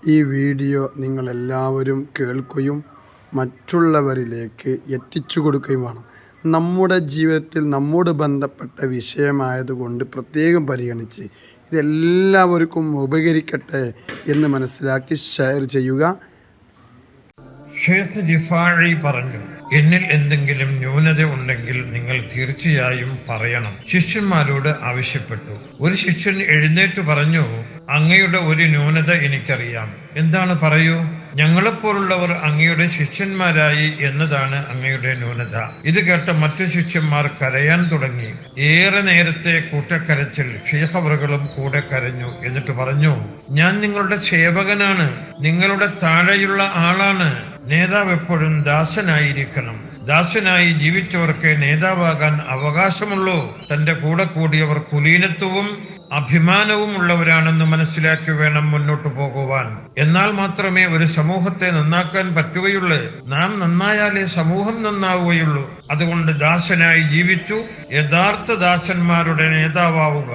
ഈ വീഡിയോ നിങ്ങളെല്ലാവരും കേൾക്കുകയും മറ്റുള്ളവരിലേക്ക് എത്തിച്ചു കൊടുക്കുകയും വേണം. നമ്മുടെ ജീവിതത്തിൽ നമ്മോട് ബന്ധപ്പെട്ട വിഷയമായതുകൊണ്ട് പ്രത്യേകം പരിഗണിച്ച് ഇതെല്ലാവർക്കും ഉപകരിക്കട്ടെ എന്ന് മനസ്സിലാക്കി ഷെയർ ചെയ്യുക. ഷേഖ് ജിഫാഴി പറഞ്ഞു, എന്നിൽ എന്തെങ്കിലും ന്യൂനത ഉണ്ടെങ്കിൽ നിങ്ങൾ തീർച്ചയായും പറയണം. ശിഷ്യന്മാരോട് ആവശ്യപ്പെട്ടു. ഒരു ശിഷ്യൻ എഴുന്നേറ്റ് പറഞ്ഞു, അങ്ങയുടെ ഒരു ന്യൂനത എനിക്കറിയാം. എന്താണ്, പറയൂ. ഞങ്ങളെപ്പോലുള്ളവർ അങ്ങയുടെ ശിഷ്യന്മാരായി എന്നതാണ് അങ്ങയുടെ ന്യൂനത. ഇത് കേട്ട മറ്റു ശിഷ്യന്മാർ കരയാൻ തുടങ്ങി. ഏറെ നേരത്തെ കൂട്ടക്കരച്ചിൽ. ഷേഖ് അവറുകളും കൂടെ കരഞ്ഞു. എന്നിട്ട് പറഞ്ഞു, ഞാൻ നിങ്ങളുടെ സേവകനാണ്, നിങ്ങളുടെ താഴെയുള്ള ആളാണ്. നേതാവ് എപ്പോഴും ദാസനായിരിക്കണം. ദാസനായി ജീവിച്ചവർക്ക് നേതാവാകാൻ അവകാശമുള്ളൂ. തന്റെ കൂടെ കൂടിയവർ കുലീനത്വവും അഭിമാനവും ഉള്ളവരാണെന്ന് മനസ്സിലാക്കി വേണം മുന്നോട്ട് പോകുവാൻ. എന്നാൽ മാത്രമേ ഒരു സമൂഹത്തെ നന്നാക്കാൻ പറ്റുകയുള്ളൂ. നാം നന്നായാലേ സമൂഹം നന്നാവുകയുള്ളൂ. അതുകൊണ്ട് ദാസനായി ജീവിച്ചു യഥാർത്ഥ ദാസന്മാരുടെ നേതാവാവുക.